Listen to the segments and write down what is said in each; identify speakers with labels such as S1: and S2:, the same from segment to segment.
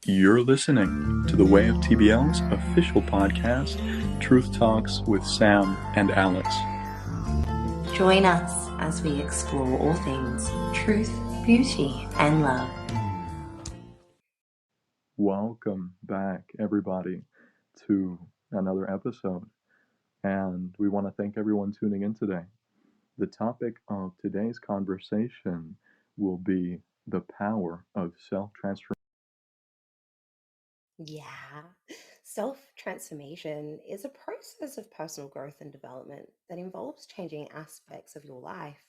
S1: You're listening to the Way of TBL's official podcast, Truth Talks with Sam and Alex.
S2: Join us as we explore all things truth, beauty, and love.
S1: Welcome back, everybody, to another episode. And we want to thank everyone tuning in today. The topic of today's conversation will be the power of self-transformation.
S2: Yeah, self-transformation is a process of personal growth and development that involves changing aspects of your life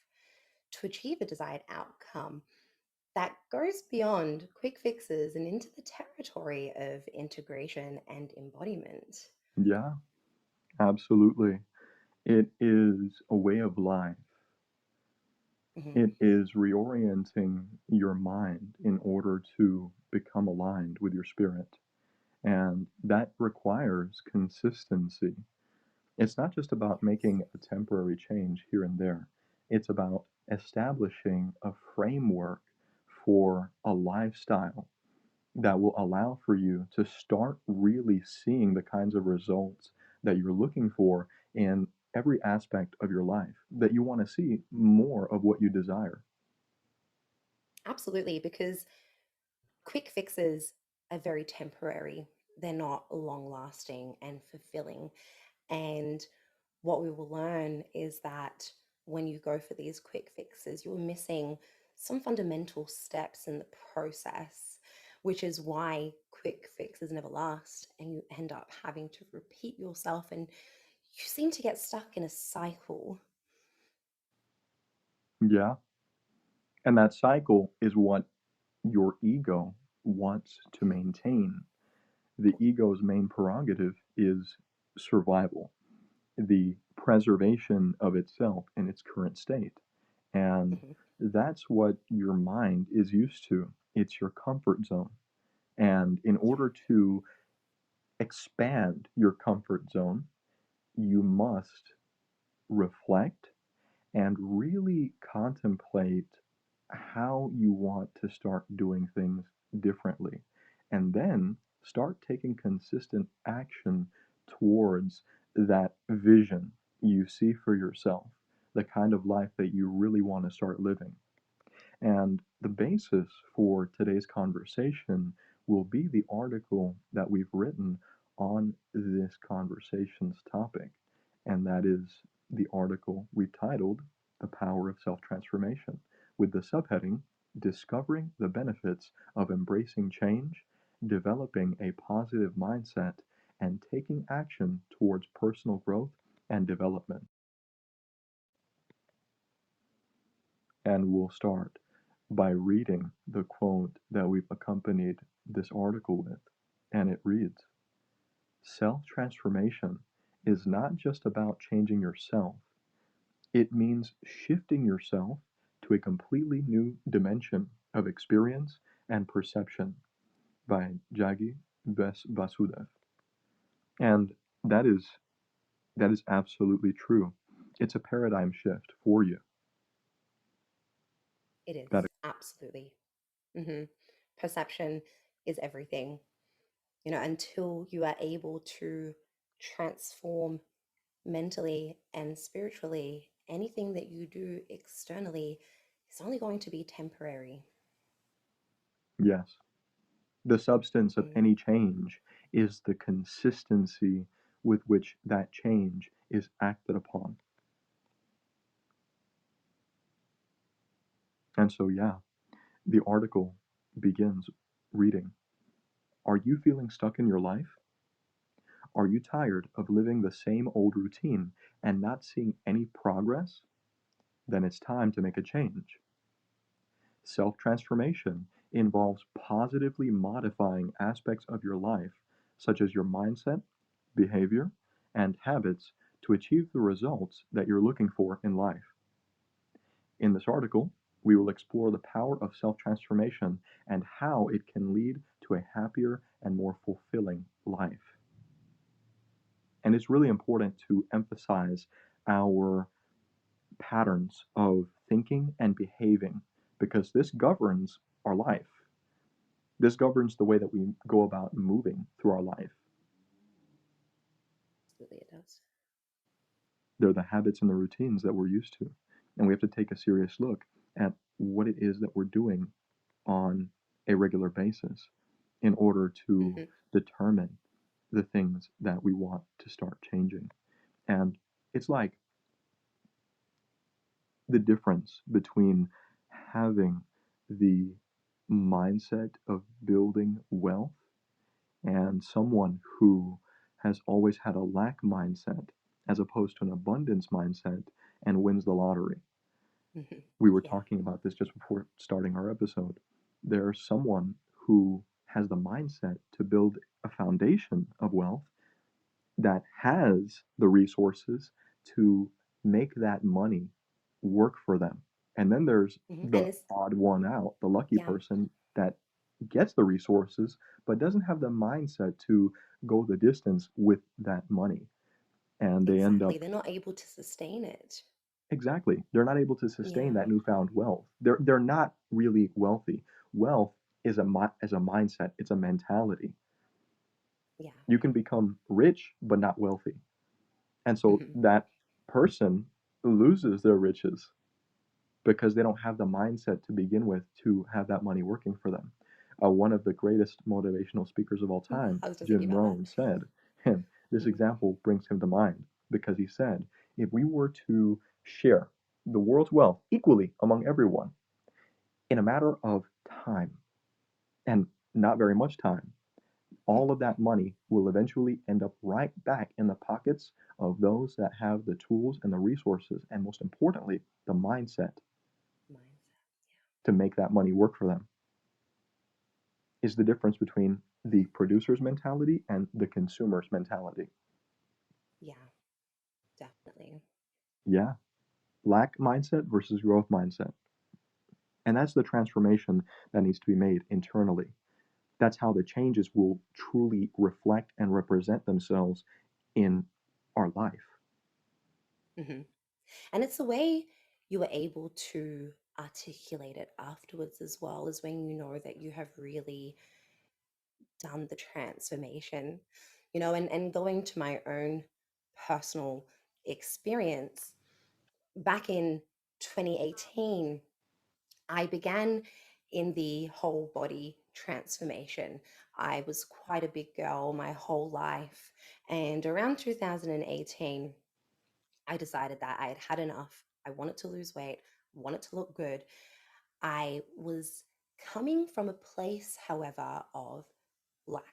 S2: to achieve a desired outcome that goes beyond quick fixes and into the territory of integration and embodiment.
S1: Yeah, absolutely. It is a way of life.
S2: Mhm.
S1: It is reorienting your mind in order to become aligned with your spirit. And that requires consistency. It's not just about making a temporary change here and there, it's about establishing a framework for a lifestyle that will allow for you to start really seeing the kinds of results that you're looking for in every aspect of your life, that you want to see more of what you desire.
S2: Absolutely, because quick fixes are very temporary. They're not long lasting and fulfilling. And what we will learn is that when you go for these quick fixes, you're missing some fundamental steps in the process, which is why quick fixes never last. And you end up having to repeat yourself and you seem to get stuck in a cycle.
S1: Yeah. And that cycle is what your ego wants to maintain. The ego's main prerogative is survival, the preservation of itself in its current state. And
S2: Mhm.
S1: that's what your mind is used to. It's your comfort zone. And in
S2: Yeah.
S1: order to expand your comfort zone, you must reflect and really contemplate how you want to start doing things differently. And then start taking consistent action towards that vision you see for yourself, the kind of life that you really want to start living. And the basis for today's conversation will be the article that we've written on this conversation's topic. And that is the article we titled The Power of Self Transformation, with the subheading Discovering the Benefits of Embracing Change, Developing a Positive Mindset, and Taking Action Towards Personal Growth and Development. And we'll start by reading the quote that we've accompanied this article with. And it reads: Self transformation is not just about changing yourself, it means shifting yourself to a completely new dimension of experience and perception, by Jagi Basudev. And that is that is absolutely true. It's a paradigm shift for you.
S2: It is
S1: That
S2: absolutely. Hmm. Perception is everything. Until you are able to transform mentally and spiritually, anything that you do externally is only going to be temporary.
S1: yes. The substance of
S2: Mm.
S1: any change is the consistency with which that change is acted upon. And so, yeah, the article begins reading: Are you feeling stuck in your life? Are you tired of living the same old routine and not seeing any progress? Then it's time to make a change. Self transformation involves positively modifying aspects of your life, such as your mindset, behavior, and habits, to achieve the results that you're looking for in life. In this article, we will explore the power of self transformation and how it can lead to a happier and more fulfilling life. And it's really important to emphasize our patterns of thinking and behaving because this governs our life. This governs the way that we go about moving through our life.
S2: Absolutely, it does.
S1: They're the habits and the routines that we're used to. And we have to take a serious look at what it is that we're doing on a regular basis in order to
S2: Hmm.
S1: determine the things that we want to start changing. And it's like the difference between having the mindset of building wealth and someone who has always had a lack mindset as opposed to an abundance mindset and wins the lottery.
S2: Hmm.
S1: We were
S2: Yeah.
S1: talking about this just before starting our episode. There's someone who has the mindset to build a foundation of wealth that has the resources to make that money work for them. And then there's
S2: And
S1: the
S2: it's,
S1: odd one out, the lucky
S2: yeah,
S1: person that gets the resources but doesn't have the mindset to go the distance with that money. And they end
S2: exactly.
S1: up
S2: They're not able to sustain it.
S1: exactly, they're not able to sustain
S2: Yeah.
S1: that newfound wealth. They're not really wealthy. Wealth is a mindset, it's a mentality.
S2: Yeah.
S1: You can become rich but not wealthy. And so
S2: Hmm.
S1: that person loses their riches because they don't have the mindset to begin with to have that money working for them. One of the greatest motivational speakers of all time,
S2: I was just thinking
S1: Jim
S2: about that.
S1: Rohn, said, and this
S2: Hmm.
S1: example brings him to mind because he said, if we were to share the world's wealth equally among everyone in a matter of time, and not very much time, all of that money will eventually end up right back in the pockets of those that have the tools and the resources, and most importantly, the mindset
S2: Mindset.
S1: to make that money work for them. Is the difference between the producer's mentality and the consumer's mentality.
S2: Yeah, definitely.
S1: Yeah, lack mindset versus growth mindset. And that's the transformation that needs to be made internally. That's how the changes will truly reflect and represent themselves in our life.
S2: Hmm. And it's the way you were able to articulate it afterwards as well, is when you know that you have really done the transformation, and going to my own personal experience back in 2018, I began in the whole body transformation. I was quite a big girl my whole life. And around 2018, I decided that I had had enough. I wanted to lose weight, wanted to look good. I was coming from a place, however, of lack,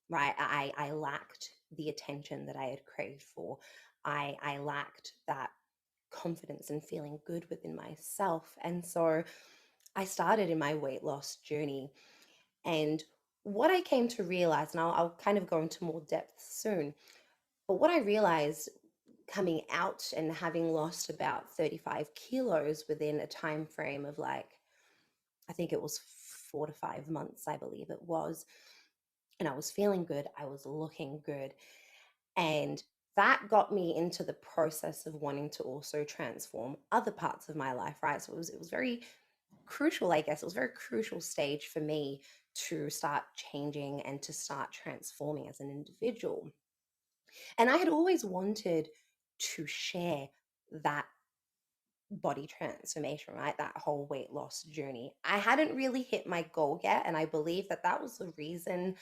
S2: right? I lacked the attention that I had craved for. I lacked that confidence and feeling good within myself. And so I started in my weight loss journey. And what I came to realize, and I'll kind of go into more depth soon, but what I realized coming out and having lost about 35 kilos within a time frame of like, I think it was 4 to 5 months, I believe it was. And I was feeling good. I was looking good. And that got me into the process of wanting to also transform other parts of my life, right? So it was very crucial, I guess. It was a very crucial stage for me to start changing and to start transforming as an individual. And I had always wanted to share that body transformation, right? That whole weight loss journey. I hadn't really hit my goal yet. And I believe that that was the reason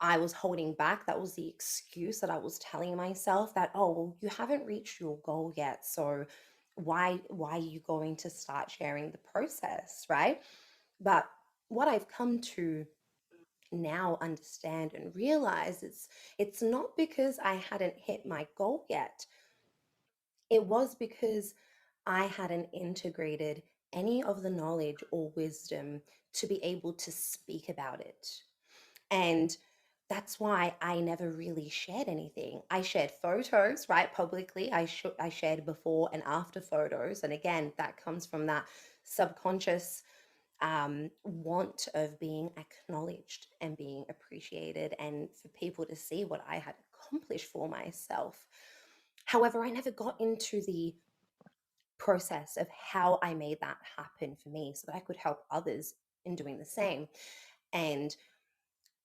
S2: I was holding back. That was the excuse that I was telling myself that, oh, well, you haven't reached your goal yet. So why are you going to start sharing the process, right? But what I've come to now understand and realize it's not because I hadn't hit my goal yet. It was because I hadn't integrated any of the knowledge or wisdom to be able to speak about it. And that's why I never really shared anything. I shared photos, right, publicly. I shared before and after photos. And again, that comes from that subconscious want of being acknowledged and being appreciated and for people to see what I had accomplished for myself. However, I never got into the process of how I made that happen for me so that I could help others in doing the same. And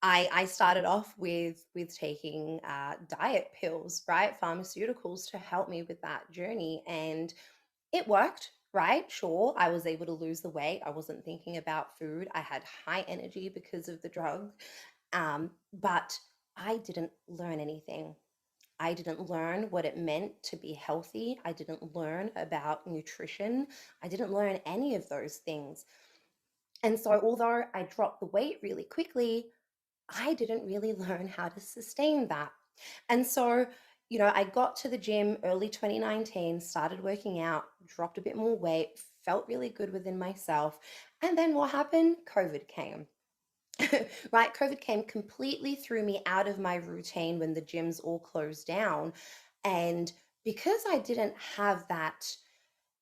S2: I started off with taking diet pills, right, pharmaceuticals to help me with that journey, and it worked, right? Sure, I was able to lose the weight. I wasn't thinking about food. I had high energy because of the drug, but I didn't learn anything. I didn't learn what it meant to be healthy. I didn't learn about nutrition. I didn't learn any of those things. And so, although I dropped the weight really quickly, I didn't really learn how to sustain that. And so, I got to the gym early 2019, started working out, dropped a bit more weight, felt really good within myself. And then what happened? COVID came. Right? COVID came, completely threw me out of my routine when the gyms all closed down. And because I didn't have that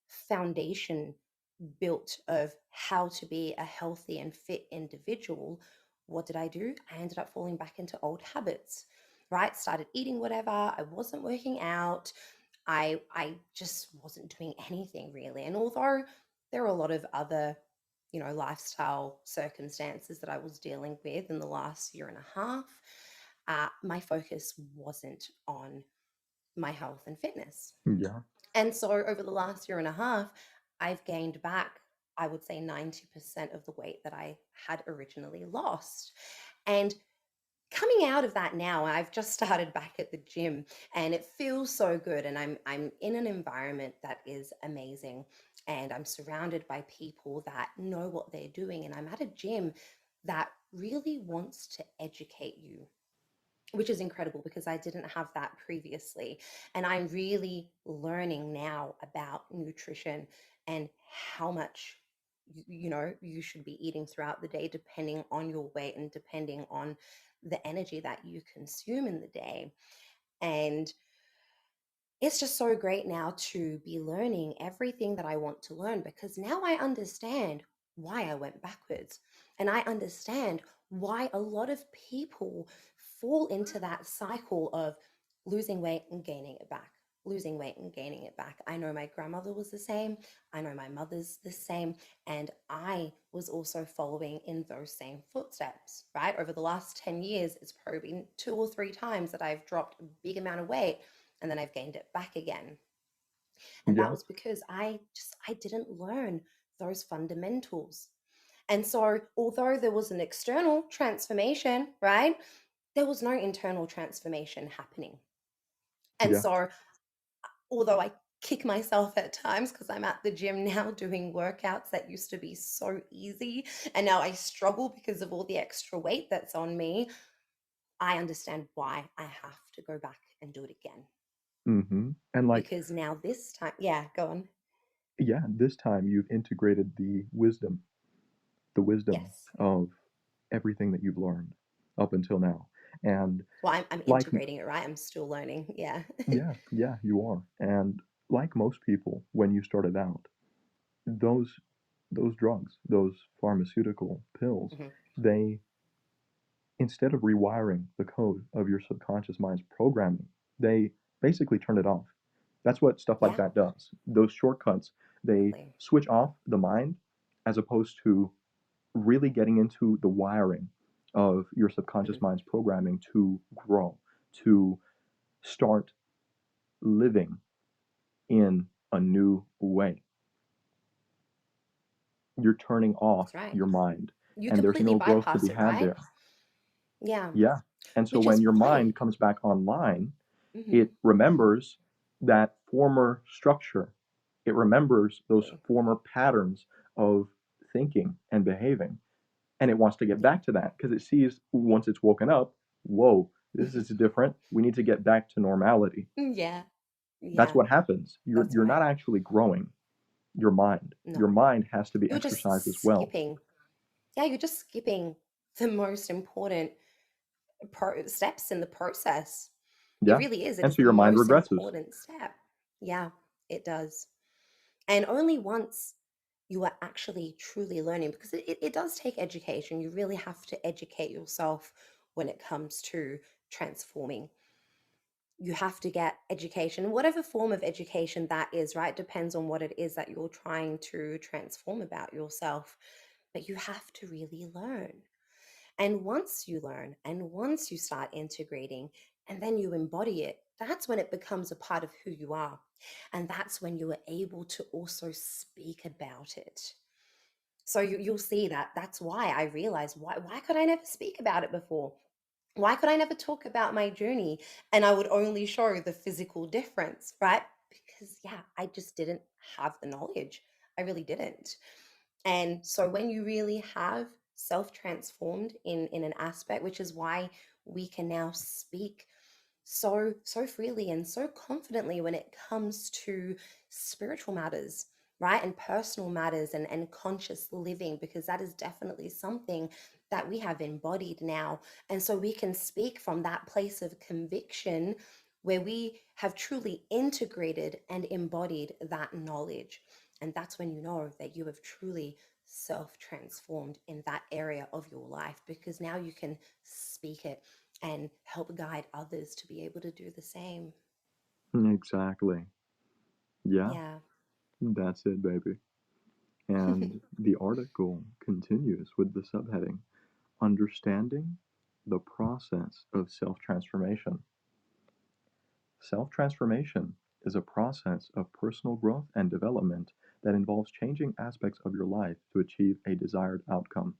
S2: foundation built of how to be a healthy and fit individual, what did I do? I ended up falling back into old habits, right? Started eating whatever. I wasn't working out. I just wasn't doing anything really. And although there are a lot of other, lifestyle circumstances that I was dealing with in the last year and a half, my focus wasn't on my health and fitness.
S1: Yeah.
S2: And so over the last year and a half, I've gained back, I would say 90% of the weight that I had originally lost. And coming out of that now, I've just started back at the gym and it feels so good. And I'm in an environment that is amazing. And I'm surrounded by people that know what they're doing. And I'm at a gym that really wants to educate you, which is incredible because I didn't have that previously. And I'm really learning now about nutrition and how much you should be eating throughout the day depending on your weight and depending on the energy that you consume in the day. And it's just so great now to be learning everything that I want to learn because now I understand why I went backwards. And I understand why a lot of people fall into that cycle of losing weight and gaining it back, losing weight and gaining it back. I know my grandmother was the same. I know my mother's the same. And I was also following in those same footsteps, right? Over the last 10 years, it's probably been 2 or 3 times that I've dropped a big amount of weight and then I've gained it back again. And that
S1: Yeah.
S2: was because I didn't learn those fundamentals. And so although there was an external transformation, right? There was no internal transformation happening. And
S1: Yeah.
S2: so although I kick myself at times because I'm at the gym now doing workouts that used to be so easy and now I struggle because of all the extra weight that's on me, I understand why I have to go back and do it again.
S1: And like,
S2: Because now this time, yeah, go on.
S1: yeah, this time you've integrated the wisdom
S2: Yes.
S1: of everything that you've learned up until now. And
S2: Well, I'm
S1: like,
S2: integrating it, right? I'm still learning. Yeah.
S1: yeah, yeah, you are. And like most people, when you started out, those those drugs, those pharmaceutical pills,
S2: Hmm.
S1: they, instead of rewiring the code of your subconscious mind's programming, they basically turn it off. That's what stuff like
S2: Yeah,
S1: that does. Those shortcuts, they
S2: exactly.
S1: switch off the mind as opposed to really getting into the wiring of your subconscious
S2: Hmm.
S1: mind's programming to grow, to start living in a new way. You're turning off
S2: That's right.
S1: your mind,
S2: You
S1: and there's
S2: completely
S1: no growth to
S2: bypass
S1: be
S2: it,
S1: had
S2: right?
S1: there.
S2: Yeah.
S1: Yeah. And so
S2: Which
S1: when
S2: is
S1: your
S2: why.
S1: mind comes back online,
S2: Hmm.
S1: it remembers that former structure. It remembers those
S2: Exactly.
S1: former patterns of thinking and behaving. And it wants to get
S2: Yeah.
S1: back to that because it sees once it's woken up, whoa, this is different. We need to get back to normality.
S2: Yeah.
S1: That's
S2: Yeah.
S1: what happens. You're
S2: That's
S1: you're
S2: right.
S1: not actually growing your mind. Your
S2: No,
S1: mind has to be
S2: you're just
S1: exercised as well.
S2: skipping. Yeah, you're just skipping the most important steps in the process. It
S1: Yeah.
S2: really is. It
S1: And
S2: is
S1: so
S2: the
S1: your mind
S2: most
S1: regresses.
S2: important step. Yeah, it does. And only once you are actually truly learning, because it does take education. You really have to educate yourself when it comes to transforming. You have to get education, whatever form of education that is, right? Depends on what it is that you're trying to transform about yourself. But you have to really learn. And once you learn and once you start integrating and then you embody it, that's when it becomes a part of who you are. And that's when you are able to also speak about it. So you'll see that that's why I realized, why could I never speak about it before? Why could I never talk about my journey? And I would only show the physical difference, right? Because, yeah, I just didn't have the knowledge. I really didn't. And so when you really have self transformed in an aspect, which is why we can now speak so freely and so confidently when it comes to spiritual matters, right, and personal matters, and conscious living, because that is definitely something that we have embodied now. And so we can speak from that place of conviction where we have truly integrated and embodied that knowledge. And that's when you know that you have truly self transformed in that area of your life, because now you can speak it and help guide others to be able to do the same.
S1: Exactly. Yeah,
S2: Yeah.
S1: that's it, baby. And the article continues with the subheading Understanding the Process of Self Transformation. Self transformation is a process of personal growth and development that involves changing aspects of your life to achieve a desired outcome.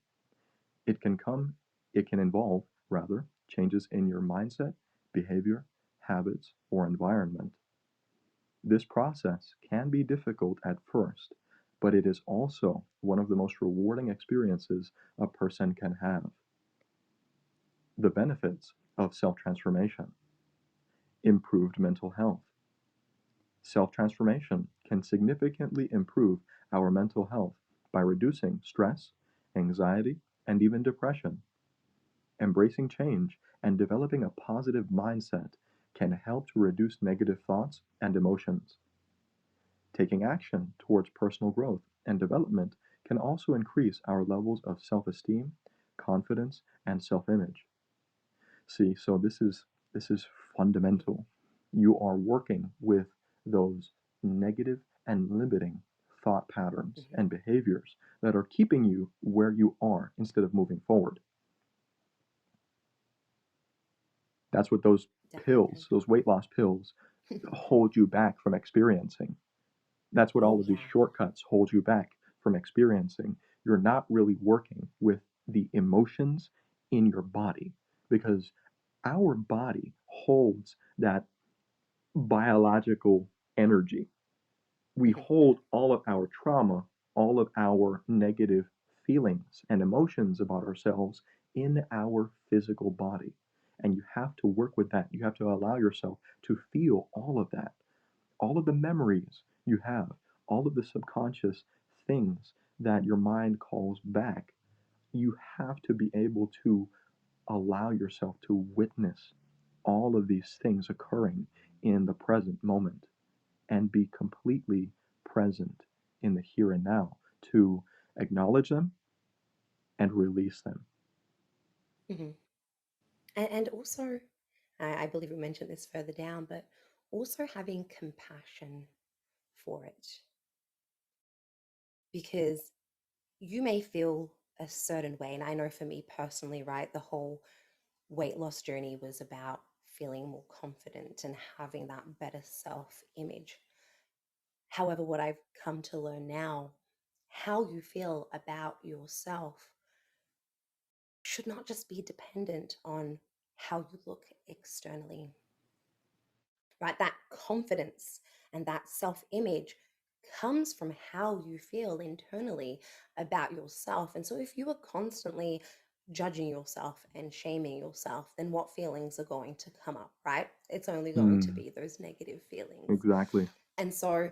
S1: It can come, it can involve, rather, changes in your mindset, behavior, habits, or environment. This process can be difficult at first, but it is also one of the most rewarding experiences a person can have. The benefits of self transformation: improved mental health. Self transformation can significantly improve our mental health by reducing stress, anxiety, and even depression. Embracing change and developing a positive mindset can help to reduce negative thoughts and emotions. Taking action towards personal growth and development can also increase our levels of self esteem, confidence, and self image. See, so this is fundamental. You are working with those negative and limiting thought patterns
S2: Mhm.
S1: and behaviors that are keeping you where you are instead of moving forward. That's what those
S2: Definitely.
S1: pills, those weight loss pills, hold you back from experiencing. That's what
S2: Oh,
S1: all of these
S2: yeah.
S1: shortcuts hold you back from experiencing. You're not really working with the emotions in your body, because our body holds that biological energy. We
S2: Mhm.
S1: hold all of our trauma, all of our negative feelings and emotions about ourselves in our physical body. And you have to work with that. You have to allow yourself to feel all of that, all of the memories you have, all of the subconscious things that your mind calls back. You have to be able to allow yourself to witness all of these things occurring in the present moment and be completely present in the here and now to acknowledge them and release them.
S2: Mhm. And also, I believe we mentioned this further down, but also having compassion for it, because you may feel a certain way. And I know for me personally, right, the whole weight loss journey was about feeling more confident and having that better self image. However, what I've come to learn now, how you feel about yourself should not just be dependent on how you look externally, right? That confidence and that self image comes from how you feel internally about yourself. And so, if you are constantly judging yourself and shaming yourself, then what feelings are going to come up, right? It's only going to
S1: Mm,
S2: be those negative feelings.
S1: exactly.
S2: And so,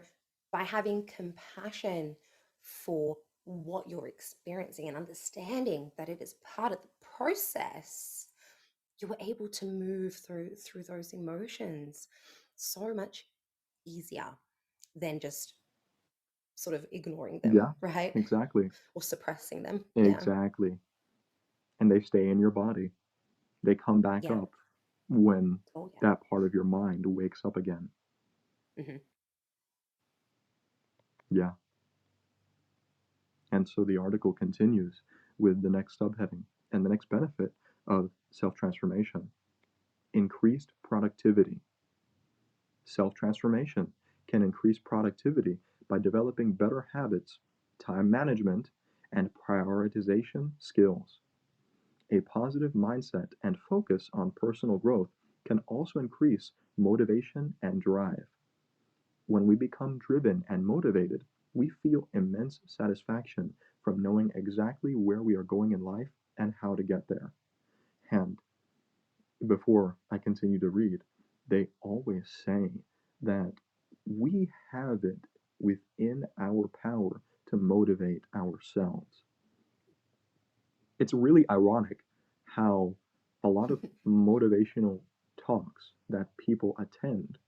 S2: by having compassion for what you're experiencing and understanding that it is part of the process, you were able to move through those emotions so much easier than just sort of ignoring them,
S1: Yeah,
S2: right?
S1: exactly.
S2: Or suppressing them. Yeah.
S1: Exactly. And they stay in your body. They come back
S2: Yeah.
S1: up when
S2: Oh, yeah.
S1: that part of your mind wakes up again.
S2: Hmm.
S1: Yeah. And so the article continues with the next subheading And the next benefit of self transformation: increased productivity. Self transformation can increase productivity by developing better habits, time management, and prioritization skills. A positive mindset and focus on personal growth can also increase motivation and drive. When we become driven and motivated, we feel immense satisfaction from knowing exactly where we are going in life and how to get there. And before I continue to read, they always say that we have it within our power to motivate ourselves. It's really ironic how a lot of motivational talks that people attend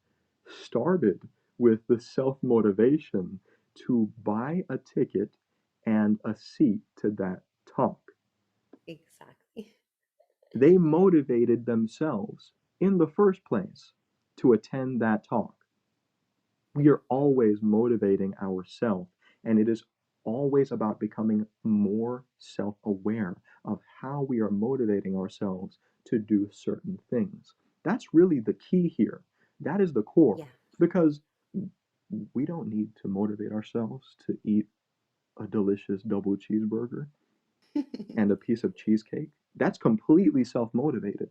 S1: started with the self motivation to buy a ticket and a seat to that talk.
S2: Exactly.
S1: They motivated themselves in the first place to attend that talk. We are always motivating ourselves, and it is always about becoming more self aware of how we are motivating ourselves to do certain things. That's really the key here. That is the core,
S2: Yeah.
S1: because we don't need to motivate ourselves to eat a delicious double cheeseburger and a piece of cheesecake. That's completely self motivated.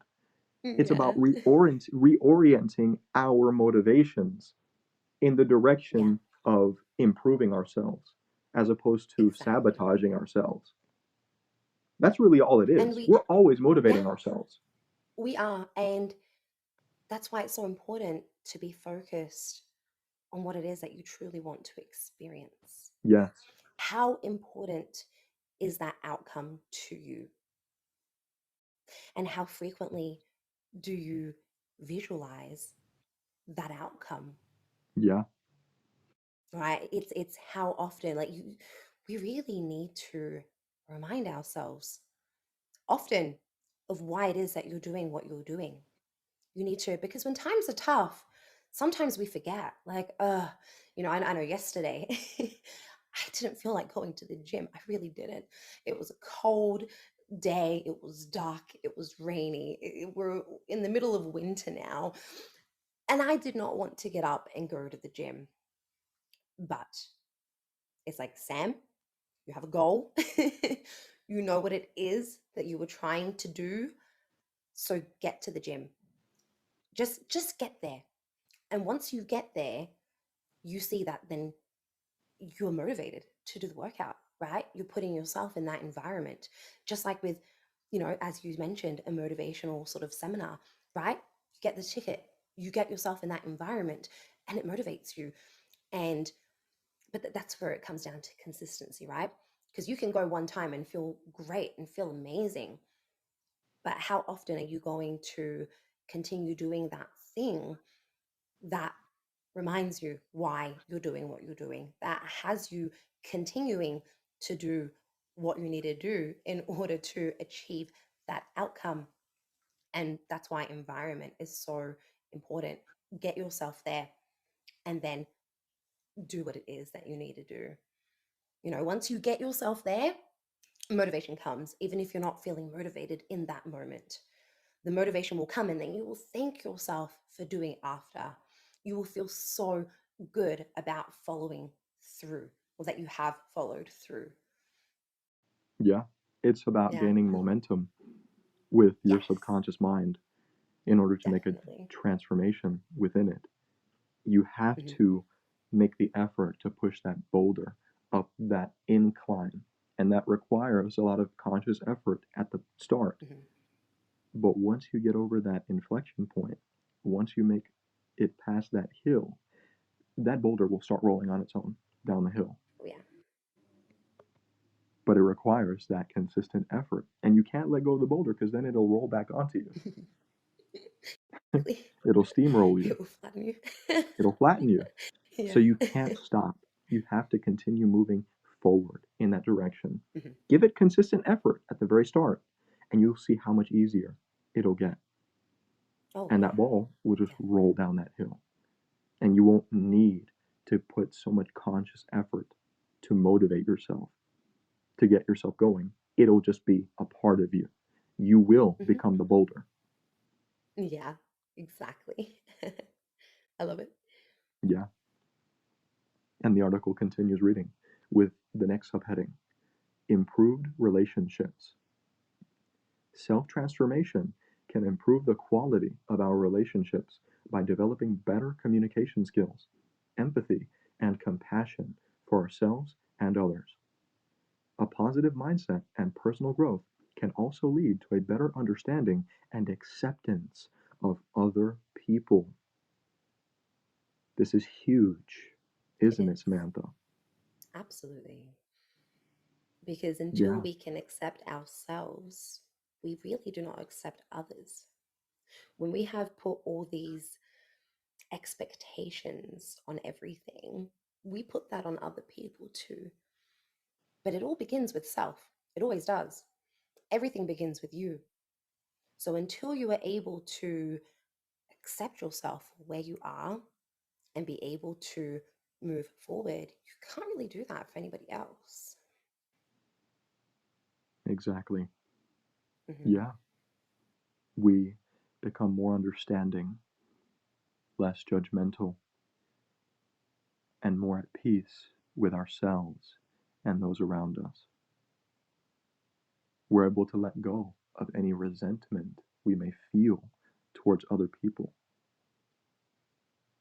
S1: It's about
S2: Yeah.
S1: reorienting our motivations in the
S2: Yeah.
S1: direction of improving ourselves as opposed to
S2: Exactly.
S1: sabotaging ourselves. That's really all it
S2: And
S1: is.
S2: we,
S1: We're always
S2: yeah,
S1: motivating ourselves.
S2: we are. And that's why it's so important to be focused on what it is that you truly want to experience.
S1: Yes.
S2: How important is that outcome to you? And how frequently do you visualize that outcome?
S1: Yeah.
S2: Right? It's how often, like, you we really need to remind ourselves often of why it is that you're doing what you're doing. You need to, because when times are tough, sometimes we forget. Like, I know yesterday I didn't feel like going to the gym. I really didn't. It was a cold day. It was dark. It was rainy. We're in the middle of winter now. And I did not want to get up and go to the gym. But it's like, Sam, you have a goal. You know what it is that you were trying to do. So get to the gym. Just get there. And once you get there, you see that then you're motivated to do the workout, right? You're putting yourself in that environment. Just like with, as you mentioned, a motivational sort of seminar, right? You get the ticket, you get yourself in that environment, and it motivates you. And but that's where it comes down to consistency, right? Because you can go one time and feel great and feel amazing, but how often are you going to continue doing that thing that reminds you why you're doing what you're doing, that has you continuing to do what you need to do in order to achieve that outcome? And that's why environment is so important. Get yourself there and then do what it is that you need to do. Once you get yourself there, motivation comes, even if you're not feeling motivated in that moment. The motivation will come and then you will thank yourself for doing it after. You will feel so good about following through, or that you have followed through.
S1: Yeah. It's about
S2: Yeah.
S1: gaining momentum with your
S2: Yes,
S1: subconscious mind in order to make a
S2: definitely.
S1: transformation within it. You have
S2: Hmm.
S1: to make the effort to push that boulder up that incline. And that requires a lot of conscious effort at the start.
S2: Hmm.
S1: But once you get over that inflection point, once you make it past that hill, that boulder will start rolling on its own down the hill.
S2: Oh, yeah.
S1: But it requires that consistent effort. And you can't let go of the boulder because then it'll roll back onto you.
S2: Exactly.
S1: It'll steamroll you,
S2: It will flatten you.
S1: it'll flatten you. So
S2: Yeah.
S1: you can't stop. You have to continue moving forward in that direction.
S2: Hmm.
S1: Give it consistent effort at the very start, and you'll see how much easier it'll get.
S2: Oh,
S1: And that
S2: yeah.
S1: ball will just
S2: Yeah.
S1: roll down that hill. And you won't need to put so much conscious effort to motivate yourself, to get yourself going. It'll just be a part of you. You will
S2: Hmm.
S1: become the boulder.
S2: Yeah, exactly. I love it.
S1: Yeah. And the article continues reading with the next subheading: Improved relationships. Self transformation can improve the quality of our relationships by developing better communication skills, empathy, and compassion for ourselves and others. A positive mindset and personal growth can also lead to a better understanding and acceptance of other people. This is huge,
S2: It
S1: isn't it,
S2: is.
S1: Samantha?
S2: Absolutely. Because until
S1: Yeah,
S2: we can accept ourselves, we really do not accept others. When we have put all these expectations on everything, we put that on other people too. But it all begins with self. It always does. Everything begins with you. So until you are able to accept yourself where you are and be able to move forward, you can't really do that for anybody else.
S1: exactly.
S2: Hmm.
S1: Yeah, we become more understanding, less judgmental, and more at peace with ourselves and those around us. We're able to let go of any resentment we may feel towards other people,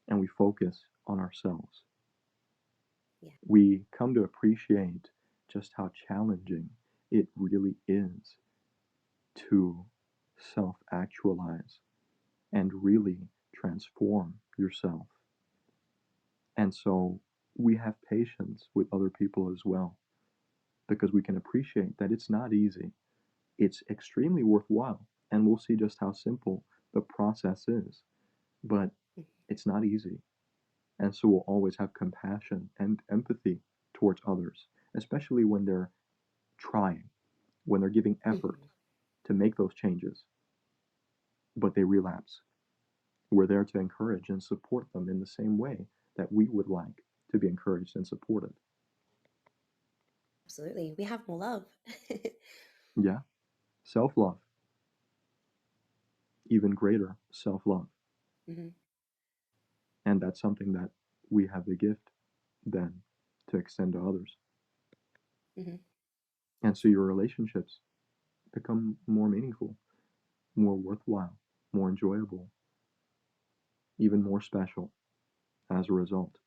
S1: and we focus on ourselves.
S2: Yeah.
S1: We come to appreciate just how challenging it really is to self actualize and really transform yourself. And so we have patience with other people as well, because we can appreciate that it's not easy. It's extremely worthwhile, and we'll see just how simple the process is, but
S2: Mhm.
S1: it's not easy. And so we'll always have compassion and empathy towards others, especially when they're trying, when they're giving effort
S2: Mhm.
S1: to make those changes, but they relapse. We're there to encourage and support them in the same way that we would like to be encouraged and supported.
S2: Absolutely. We have more love.
S1: Yeah, self love, even greater self love.
S2: Hmm.
S1: And that's something that we have the gift then to extend to others.
S2: Hmm.
S1: And so your
S2: Exactly.
S1: relationships become more meaningful, more worthwhile, more enjoyable, even more special as a result.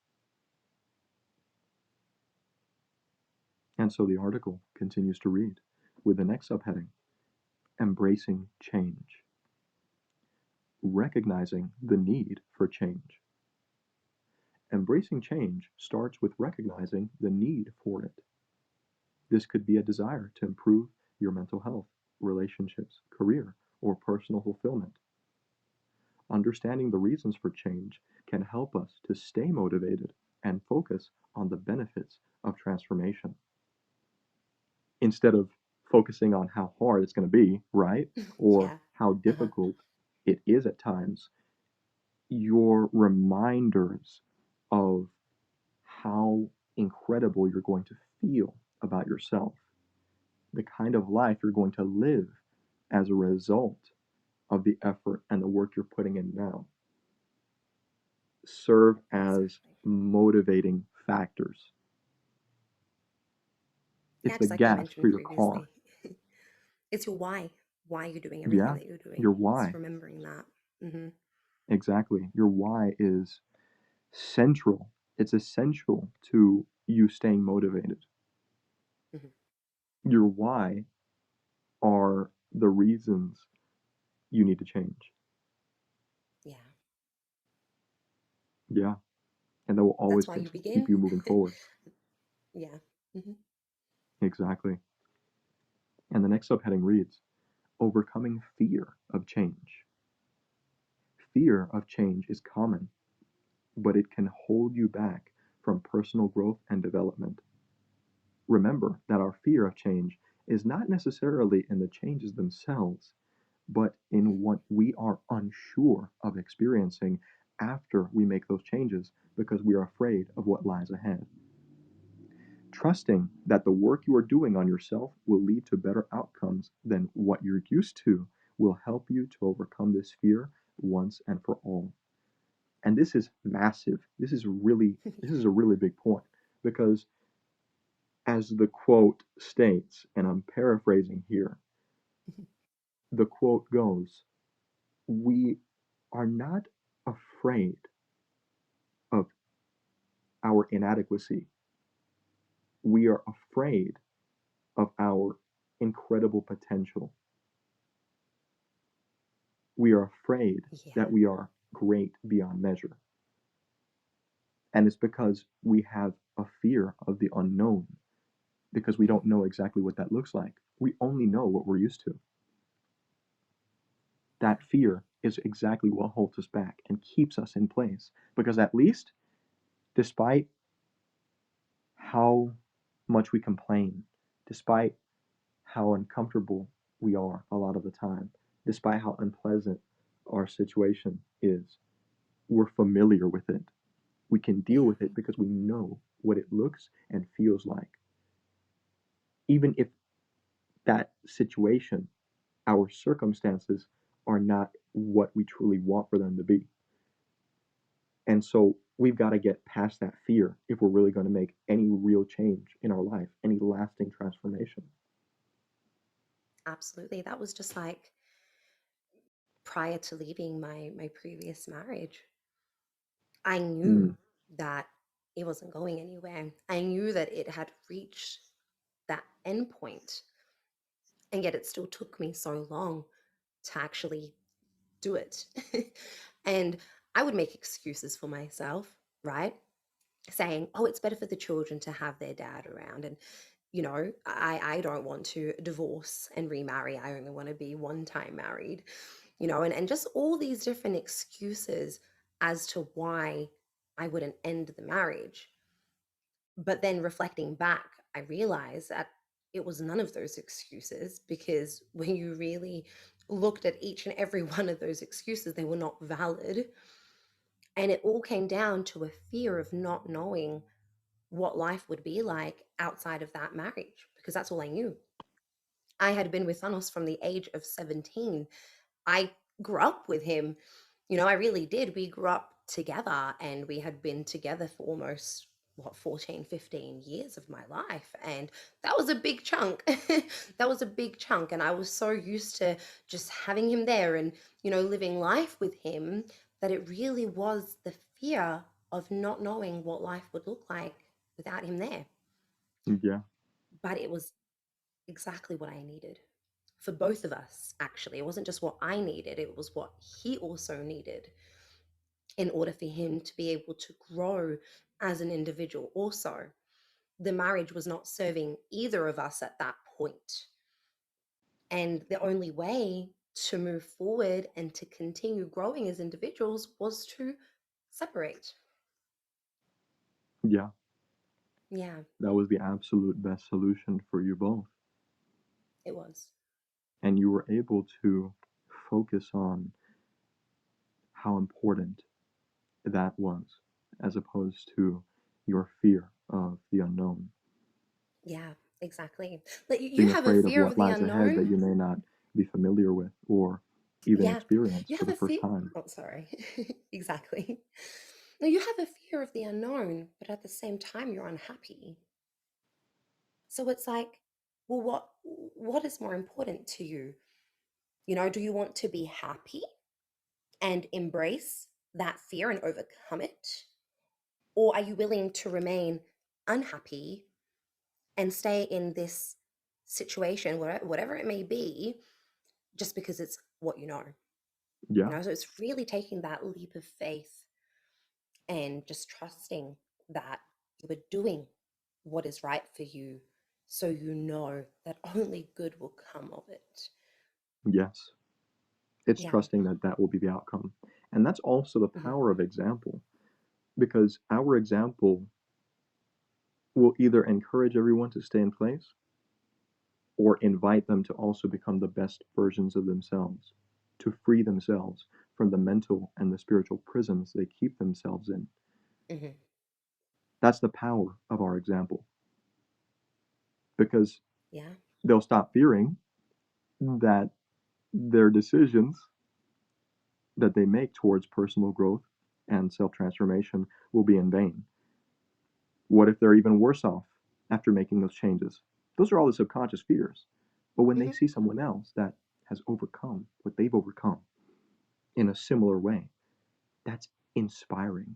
S1: And so the article continues to read with the next subheading: Embracing Change. Recognizing the need for change. Embracing change starts with recognizing the need for it. This could be a desire to improve your mental health, relationships, career, or personal fulfillment. Understanding the reasons for change can help us to stay motivated and focus on the benefits of transformation. Instead of focusing on how hard it's going to be, right? Or
S2: Yeah.
S1: how
S2: Uh-huh.
S1: difficult it is at times, your reminders of how incredible you're going to feel about yourself, the kind of life you're going to live as a result of the effort and the work you're putting in now, serve as
S2: Exactly.
S1: motivating factors.
S2: Yeah,
S1: It's the
S2: just like you
S1: gas for
S2: mentioned
S1: your car.
S2: previously. It's your why. Why you're doing everything
S1: Yeah,
S2: that you're doing.
S1: your
S2: It's
S1: why.
S2: remembering that. Hmm.
S1: Exactly. Your why is central. It's essential to you staying motivated.
S2: Hmm.
S1: Your why are the reasons you need to change.
S2: Yeah.
S1: Yeah. And that will
S2: That's
S1: always
S2: why you
S1: keep
S2: begin.
S1: you moving forward.
S2: Yeah. Hmm.
S1: Exactly. And the next subheading reads: Overcoming fear of change. Fear of change is common, but it can hold you back from personal growth and development. Remember that our fear of change is not necessarily in the changes themselves, but
S2: Hmm.
S1: in what we are unsure of experiencing after we make those changes because we are afraid of what lies ahead. trusting that the work you are doing on yourself will lead to better outcomes than what you're used to will help you to overcome this fear once and for all. And this is massive. This is a really big point because as the quote states, and I'm paraphrasing here, the quote goes, we are not afraid of our inadequacy. We are afraid of our incredible potential. We are afraid that
S2: Yeah.
S1: we are great beyond measure. And it's because we have a fear of the unknown, because we
S2: Mhm.
S1: don't know exactly what that looks like. We only know what we're used to.
S2: Yeah.
S1: That fear is exactly what holds us back and keeps us in place. Because at least, despite how much we complain, despite how uncomfortable we are a lot of the time, despite how unpleasant our situation is, we're familiar with it. We can deal
S2: Yeah.
S1: with it because we know what it looks and feels like. Even if that situation, our circumstances, are not what we truly want for them to be. And so we've got to get past that fear if we're really going to make any real change in our life, any lasting transformation.
S2: Absolutely. That was just like prior to leaving my previous marriage. I
S1: Mm,
S2: knew that it wasn't going anywhere. I knew that it had reached that end point, and yet it still took me so long to actually do it. And I would make excuses for myself, right? Saying, oh, it's better for the children to have their dad around. And, I don't want to divorce and remarry. I only want to be one time married, and just all these different excuses as to why I wouldn't end the marriage. But then reflecting back, I realized that it was none of those excuses, because when you really looked at each and every one of those excuses, they were not valid. And it all came down to a fear of not knowing what life would be like outside of that marriage, because that's all I knew. I had been with Thanos from the age of 17. I grew up with him. I really did. We grew up together, and we had been together for almost, what, 14, 15 years of my life. And that was a big chunk. That was a big chunk. And I was so used to just having him there and, living life with him, that it really was the fear of not knowing what life would look like without him there.
S1: yeah,
S2: But it was exactly what I needed for both of us, actually. It wasn't just what I needed, it was what he also needed in order for him to be able to grow as an individual. Also, the marriage was not serving either of us at that point. And the only way to move forward and to continue growing as individuals was to separate.
S1: yeah,
S2: Yeah,
S1: that was the absolute best solution for you both.
S2: it was.
S1: And you were able to focus on how important that was, as opposed to your fear of the unknown,
S2: Yeah, exactly. Like you
S1: being
S2: have a
S1: afraid of
S2: fear of
S1: what
S2: the
S1: lies ahead that
S2: unknown.
S1: you may not be familiar with or even
S2: Yeah,
S1: experience
S2: you
S1: for
S2: have
S1: the
S2: a
S1: first
S2: fear.
S1: time.
S2: Oh, sorry. Exactly. No, you have a fear of the unknown, but at the same time, you're unhappy. So it's like, well, what is more important to you? Do you want to be happy and embrace that fear and overcome it? Or are you willing to remain unhappy and stay in this situation, whatever it may be, just because it's what you know?
S1: Yeah,
S2: So it's really taking that leap of faith and just trusting that you are doing what is right for you, so you know that only good will come of it.
S1: yes. It's
S2: Yeah.
S1: trusting that that will be the outcome. And that's also the
S2: Mhm.
S1: power of example, because our example will either encourage everyone to stay in place or invite them to also become the best versions of themselves, to free themselves from the mental and the spiritual prisons they keep themselves in.
S2: Mhm.
S1: That's the power of our example. because
S2: Yeah.
S1: they'll stop fearing that their decisions that they make towards personal growth and self transformation will be in vain. What if they're even worse off after making those changes? Those are all the subconscious fears. But when they
S2: Hmm.
S1: see someone else that has overcome what they've overcome in a similar way, that's inspiring.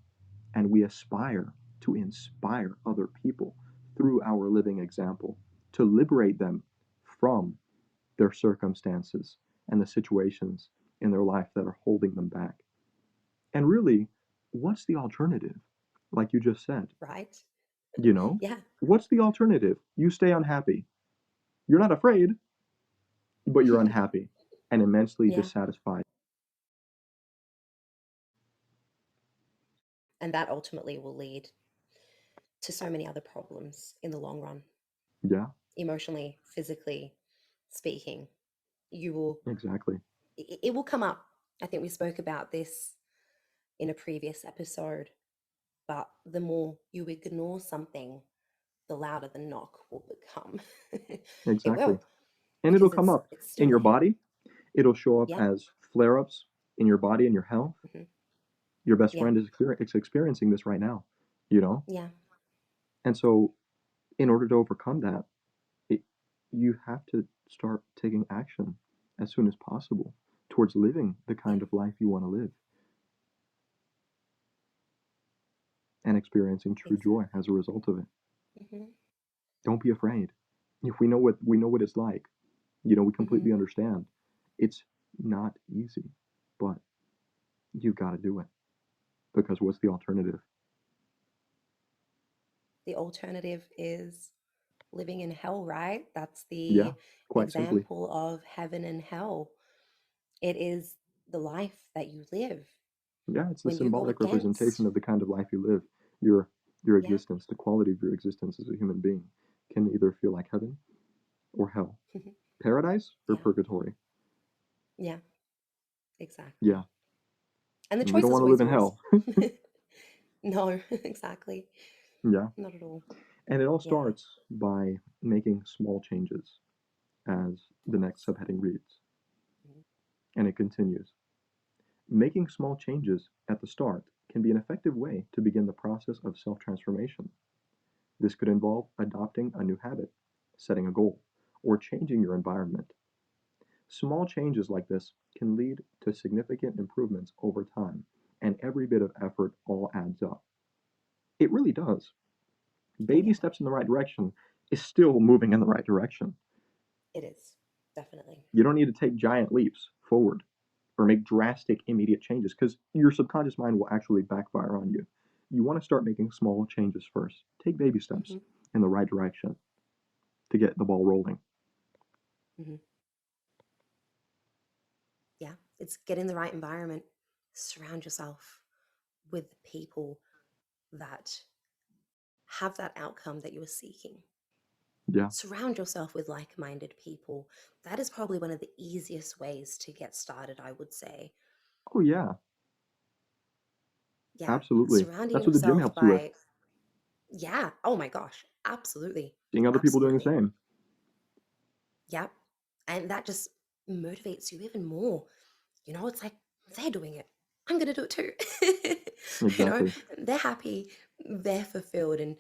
S1: And we aspire to inspire other people through our living example to liberate them from their circumstances and the situations in their life that are holding them back. And really, what's the alternative? Like you just said,
S2: Right.
S1: you know,
S2: Yeah.
S1: what's the alternative? You stay unhappy. You're not afraid, but you're unhappy and immensely
S2: Yeah.
S1: dissatisfied.
S2: And that ultimately will lead to so many other problems in the long run,
S1: Yeah,
S2: emotionally, physically speaking. You will,
S1: exactly.
S2: it will come up. I think we spoke about this in a previous episode, but the more you ignore something, the louder the knock will become. It
S1: Exactly.
S2: will,
S1: And it'll
S2: because
S1: come up
S2: it's
S1: in
S2: still
S1: your
S2: there.
S1: body. It'll show up
S2: Yeah.
S1: as flare ups in your body and your health.
S2: Hmm.
S1: Your best
S2: Yeah.
S1: friend is experiencing this right now, you know?
S2: Yeah.
S1: And so, in order to overcome that, it, you have to start taking action as soon as possible towards living the
S2: Yeah.
S1: kind of life you want to live and experiencing true joy
S2: Exactly.
S1: as a result of it.
S2: Hmm.
S1: Don't be afraid. If we know what it's like, we
S2: Hmm.
S1: completely understand. It's not easy, but you've got to do it because what's the alternative?
S2: The alternative is living in hell, right? That's
S1: Yeah,
S2: the
S1: quite simply.
S2: example of heaven and hell. It is the life that you live
S1: Yeah, it's the
S2: when you go
S1: symbolic representation
S2: against.
S1: of the kind of life you live. Your
S2: Yeah.
S1: existence, the quality of your existence as a human being can either feel like heaven or hell, paradise or
S2: Yeah.
S1: purgatory.
S2: Yeah.
S1: Yeah,
S2: Exactly. And the
S1: and we don't
S2: choice is
S1: want to live
S2: always
S1: in
S2: yours.
S1: hell.
S2: No, exactly.
S1: Yeah,
S2: Not at all.
S1: and it all
S2: Yeah.
S1: starts by making small changes, as the next
S2: Yes.
S1: subheading reads,
S2: Mhm.
S1: and it continues. Making small changes at the start can be an effective way to begin the process of self transformation. This could involve adopting a new habit, setting a goal, or changing your environment. Small changes like this can lead to significant improvements over time, and every bit of effort all adds up. It really does.
S2: Oh,
S1: Baby
S2: yeah.
S1: steps in the right direction is still moving in the right direction.
S2: It is. Definitely.
S1: You don't need to take giant leaps forward or make drastic immediate changes because your subconscious mind will actually backfire on you. You want to start making small changes first. Take baby steps
S2: Hmm.
S1: in the right direction to get the ball rolling.
S2: Hmm. Yeah. It's get in the right environment. Surround yourself with people that have that outcome that you are seeking.
S1: Yeah.
S2: Surround yourself with like minded people. That is probably one of the easiest ways to get started, I would say.
S1: Oh, yeah.
S2: Yeah.
S1: Absolutely.
S2: Surrounding
S1: That's what the gym
S2: yourself
S1: helps you with.
S2: by, yeah. Oh my gosh. Absolutely.
S1: Seeing other people doing the
S2: Absolutely.
S1: same.
S2: Yeah. And that just motivates you even more. It's like they're doing it. I'm going to do it too. you know,
S1: Exactly.
S2: they're happy, they're fulfilled. And,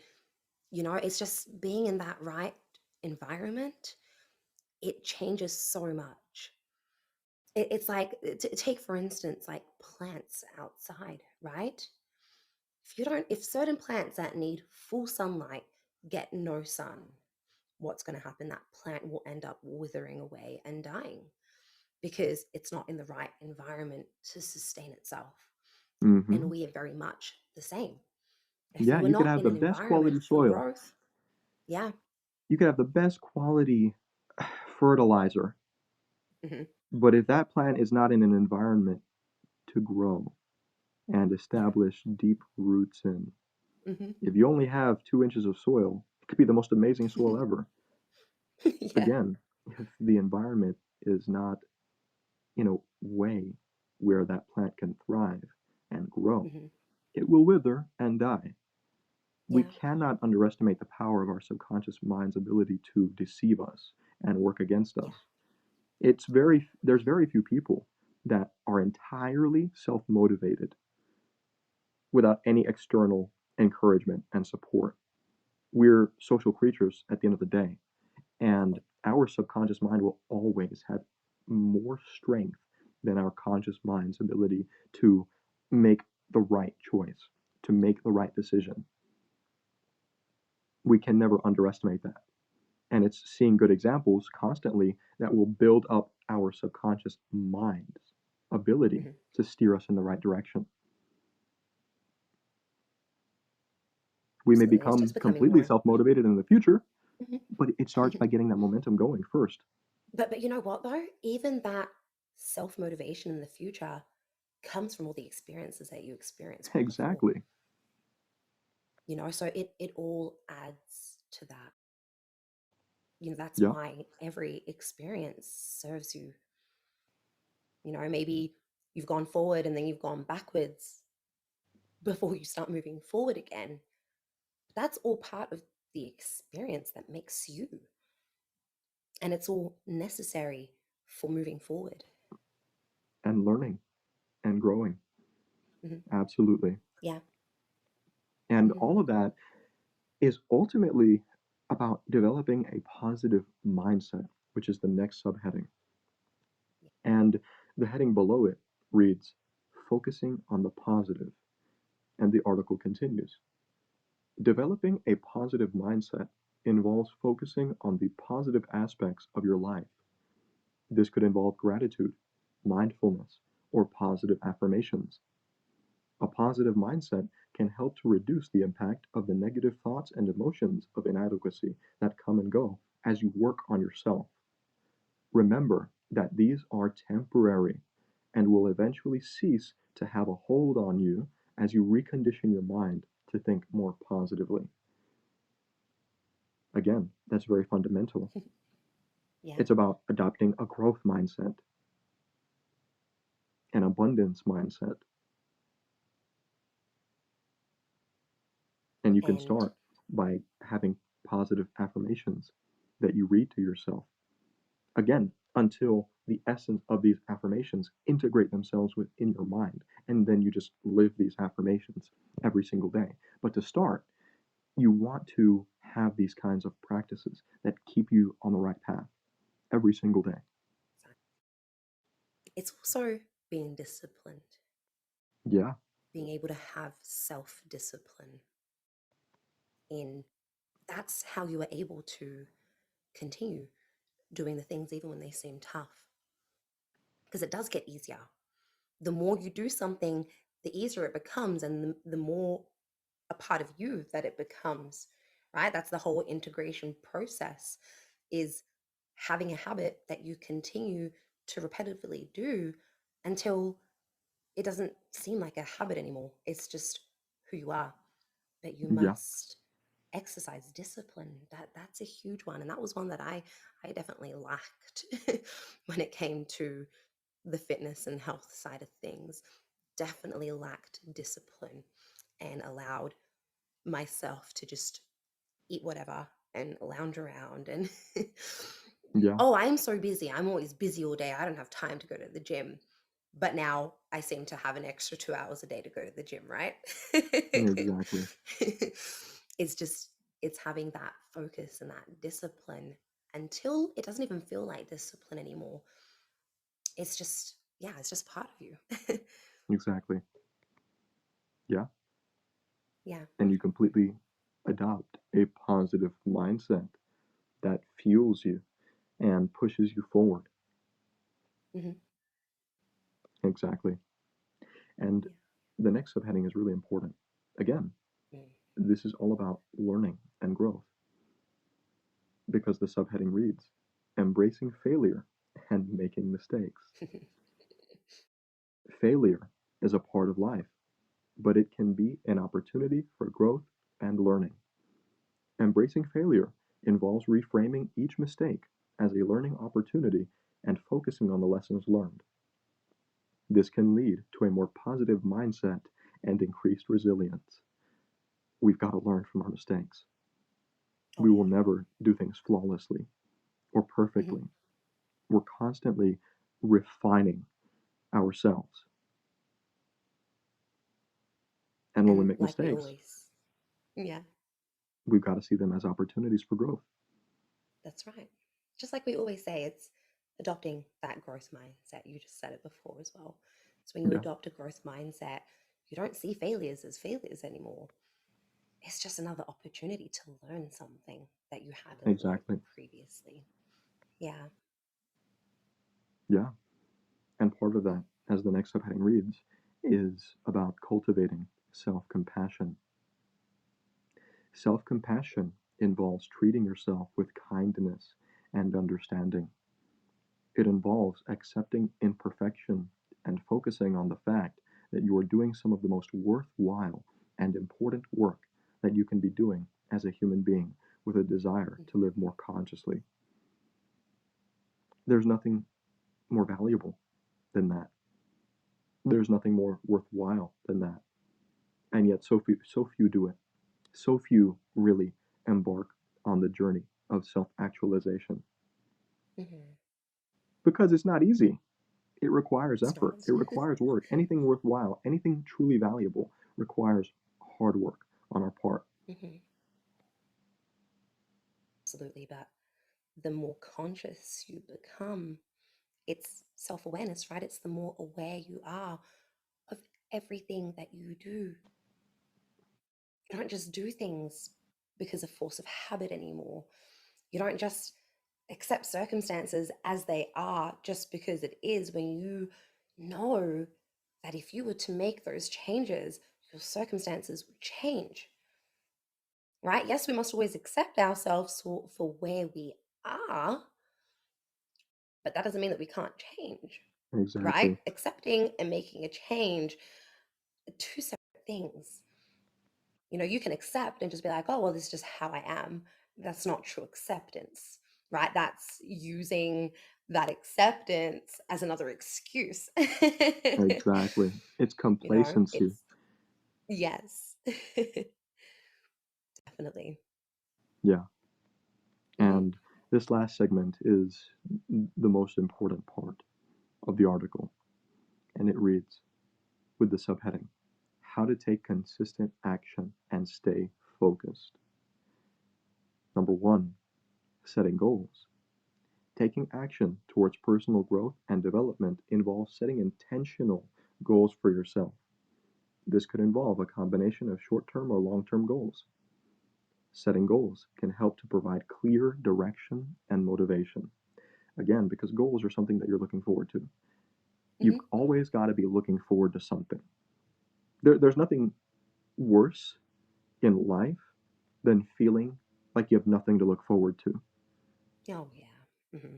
S2: it's just being in that right environment, it changes so much. It's like, take for instance, like plants outside, right? If certain plants that need full sunlight get no sun, what's going to happen? That plant will end up withering away and dying because it's not in the right environment to sustain itself. And
S1: Hmm.
S2: we are very much the same. If we
S1: Yeah,
S2: were
S1: you could
S2: not
S1: have
S2: in
S1: the
S2: an
S1: best
S2: environment
S1: quality
S2: for
S1: soil.
S2: growth, yeah.
S1: You could have the best quality fertilizer.
S2: Hmm.
S1: But if that plant is not in an environment to grow and
S2: Yeah.
S1: establish deep roots in,
S2: Hmm.
S1: if you only have 2 inches of soil, it could be the most amazing soil ever.
S2: Yeah.
S1: Again, if the environment is not in a way where that plant can thrive and grow,
S2: Hmm.
S1: it will wither and die. We
S2: Yeah.
S1: cannot underestimate the power of our subconscious mind's ability to deceive us and work against
S2: Yeah.
S1: us. There's very few people that are entirely self-motivated without any external encouragement and support. We're social creatures at the end of the day, and our subconscious mind will always have more strength than our conscious mind's ability to make the right choice, to make the right decision. We can never underestimate that. And it's seeing good examples constantly that will build up our subconscious mind's ability
S2: Mhm.
S1: to steer us in the right direction. We may
S2: Absolutely. It's just
S1: become
S2: becoming
S1: completely
S2: more.
S1: self motivated in the future,
S2: Mhm.
S1: but it starts by getting that momentum going first.
S2: But you know what though? Even that self-motivation in the future comes from all the experiences that you experienced before.
S1: Exactly.
S2: So it all adds to that. That's
S1: Yeah.
S2: why every experience serves you. Maybe you've gone forward and then you've gone backwards before you start moving forward again. That's all part of the experience that makes you, and it's all necessary for moving forward.
S1: And learning and growing.
S2: Hmm.
S1: Absolutely.
S2: Yeah.
S1: And
S2: Hmm.
S1: all of that is ultimately about developing a positive mindset, which is the next subheading. And the heading below it reads, Focusing on the positive. And the article continues, Developing a positive mindset involves focusing on the positive aspects of your life. This could involve gratitude, mindfulness, or positive affirmations. A positive mindset can help to reduce the impact of the negative thoughts and emotions of inadequacy that come and go as you work on yourself. Remember that these are temporary and will eventually cease to have a hold on you as you recondition your mind to think more positively. Again, that's very fundamental.
S2: Yeah.
S1: It's about adopting a growth mindset, an abundance mindset, and you can
S2: And
S1: start by having positive affirmations that you read to yourself. Again, until the essence of these affirmations integrate themselves within your mind, and then you just live these affirmations every single day. But to start, you want to have these kinds of practices that keep you on the right path every single day.
S2: it's also being disciplined,
S1: Yeah,
S2: being able to have self discipline in that's how you are able to continue doing the things even when they seem tough, because it does get easier. The more you do something, the easier it becomes, and the more a part of you that it becomes, right? That's the whole integration process, is having a habit that you continue to repetitively do until it doesn't seem like a habit anymore. It's just who you are. But you
S1: yeah,
S2: must exercise discipline. That's a huge one, and that was one that I definitely lacked when it came to the fitness and health side of things. Definitely lacked discipline and allowed myself to just eat whatever and lounge around and
S1: yeah,
S2: oh, I'm so busy. I'm always busy all day. I don't have time to go to the gym. But now I seem to have an extra 2 hours a day to go to the gym, right?
S1: exactly,
S2: it's just, it's having that focus and that discipline until it doesn't even feel like discipline anymore. It's just, yeah, it's just part of you.
S1: exactly. Yeah,
S2: Yeah.
S1: and you completely adopt a positive mindset that fuels you and pushes you forward.
S2: Hmm.
S1: Exactly. And
S2: Yeah.
S1: the next subheading is really important. Again,
S2: Mm.
S1: this is all about learning and growth because the subheading reads embracing failure and making mistakes. Failure is a part of life, but it can be an opportunity for growth and learning. Embracing failure involves reframing each mistake as a learning opportunity and focusing on the lessons learned. This can lead to a more positive mindset and increased resilience. we've got to learn from our mistakes.
S2: Oh
S1: We will
S2: yeah.
S1: never do things flawlessly or
S2: Hmm.
S1: perfectly. We're constantly refining ourselves. And when we
S2: And
S1: make
S2: like we
S1: mistakes,
S2: always, yeah,
S1: we've got to see them as opportunities for growth.
S2: that's right. Just like we always say, it's adopting that growth mindset. You just said it before as well. So when you
S1: Yeah,
S2: adopt a growth mindset, you don't see failures as failures anymore. It's just another opportunity to learn something that you hadn't learned
S1: exactly.
S2: previously. Yeah.
S1: Yeah. And part of that, as the next subheading reads, is about cultivating self compassion. Self compassion involves treating yourself with kindness and understanding. It involves accepting imperfection and focusing on the fact that you are doing some of the most worthwhile and important work that you can be doing as a human being with a desire to live more consciously. There's nothing more valuable than that. There's nothing more worthwhile than that. And yet so few do it. So few really embark on the journey of self-actualization
S2: Mm-hmm.
S1: because it's not easy. It requires
S2: It's
S1: effort.
S2: not.
S1: It requires work. Anything worthwhile, anything truly valuable requires hard work on our part.
S2: Hmm. Absolutely. But the more conscious you become, it's self awareness, right? It's the more aware you are of everything that you do. You don't just do things because of force of habit anymore. You don't just accept circumstances as they are just because it is, when you know that if you were to make those changes, your circumstances would change, right? Yes, we must always accept ourselves for where we are, but that doesn't mean that we can't change, right?
S1: Exactly.
S2: Accepting and making a change are two separate things. You can accept and just be like, oh, well, this is just how I am. That's not true acceptance, right? That's using that acceptance as another excuse.
S1: Exactly. It's complacency.
S2: It's yes, definitely.
S1: Yeah.
S2: Hmm.
S1: And this last segment is the most important part of the article. And it reads with the subheading How to Take Consistent Action and Stay Focused. Number one, setting goals. Taking action towards personal growth and development involves setting intentional goals for yourself. This could involve a combination of short term or long term goals. Setting goals can help to provide clear direction and motivation. Again, because goals are something that you're looking forward to. You've
S2: Hmm.
S1: always got to be looking forward to something. There's nothing worse in life than feeling like you have nothing to look forward to.
S2: Oh yeah. Hmm.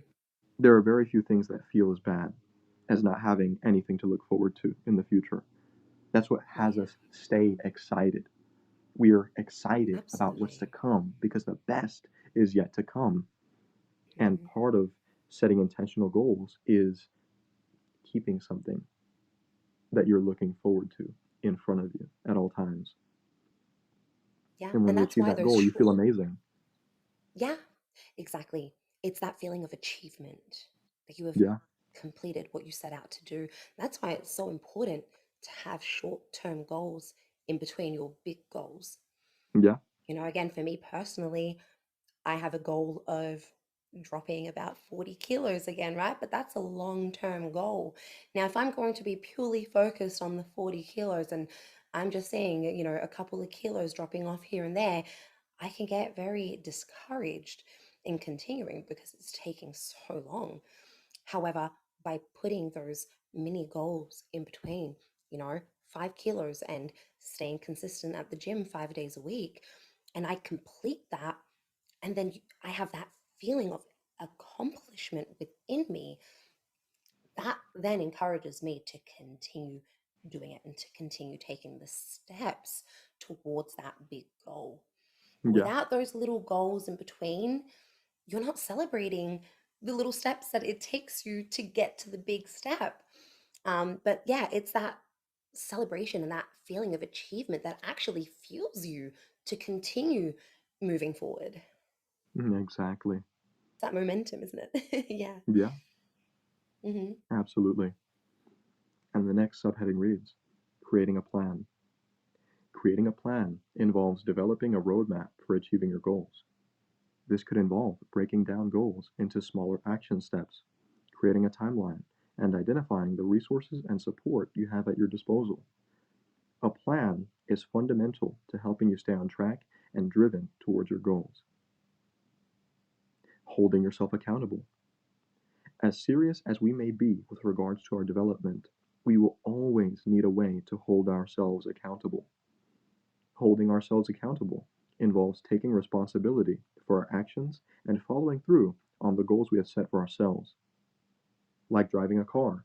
S1: There are very few things that feel as bad as not having anything to look forward to in the future. That's what
S2: Oh
S1: has
S2: yeah.
S1: us stay excited. We are excited about what's to
S2: Absolutely.
S1: come because the best is yet to come. And
S2: Hmm.
S1: part of setting intentional goals is keeping something that you're looking forward to in front of you at all times.
S2: Yeah,
S1: And when
S2: and
S1: you
S2: that's
S1: achieve
S2: why
S1: that
S2: those
S1: goal, you feel
S2: short.
S1: amazing.
S2: Yeah, exactly. It's that feeling of achievement that you have
S1: Yeah,
S2: completed what you set out to do. That's why it's so important to have short-term goals in between your big goals.
S1: yeah,
S2: Again, for me personally, I have a goal of dropping about 40 kilos again, right? But that's a long term goal. Now, if I'm going to be purely focused on the 40 kilos and I'm just seeing, a couple of kilos dropping off here and there, I can get very discouraged in continuing because it's taking so long. However, by putting those mini goals in between, 5 kilos and staying consistent at the gym 5 days a week, and I complete that, and then I have that feeling of accomplishment within me, that then encourages me to continue doing it and to continue taking the steps towards that big goal. But
S1: yeah,
S2: without those little goals in between, you're not celebrating the little steps that it takes you to get to the big step. But yeah, it's that celebration and that feeling of achievement that actually fuels you to continue moving forward.
S1: Exactly.
S2: It's that momentum, isn't it? Yeah.
S1: Yeah,
S2: Hmm.
S1: absolutely. And the next subheading reads Creating a plan. Creating a plan involves developing a roadmap for achieving your goals. This could involve breaking down goals into smaller action steps, creating a timeline, and identifying the resources and support you have at your disposal. A plan is fundamental to helping you stay on track and driven towards your goals. Holding yourself accountable. As serious as we may be with regards to our development, we will always need a way to hold ourselves accountable. Holding ourselves accountable involves taking responsibility for our actions and following through on the goals we have set for ourselves. Like driving a car,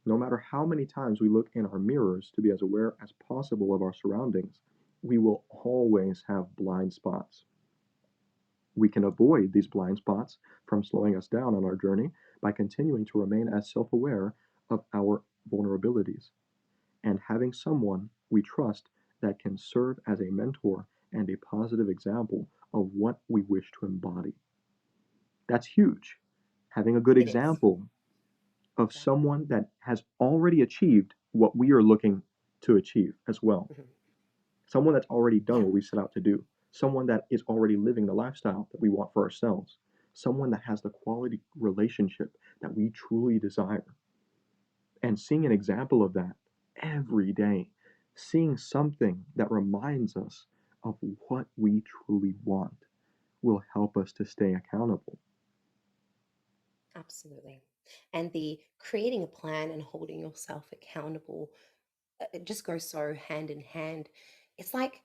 S1: no matter how many times we look in our mirrors to be as aware as possible of our surroundings, we will always have blind spots. We can avoid these blind spots from slowing us down on our journey by continuing to remain as self aware of our vulnerabilities and having someone we trust that can serve as a mentor and a positive example of what we wish to embody. That's huge. Having a good
S2: It is.
S1: example of
S2: Yeah.
S1: someone that has already achieved what we are looking to achieve as well.
S2: Hmm.
S1: Someone that's already done
S2: Yeah.
S1: what we set out to do. Someone that is already living the lifestyle that we want for ourselves. Someone that has the quality relationship that we truly desire. And seeing an example of that every day, seeing something that reminds us of what we truly want will help us to stay accountable.
S2: Absolutely. And the creating a plan and holding yourself accountable, it just goes so hand in hand. It's like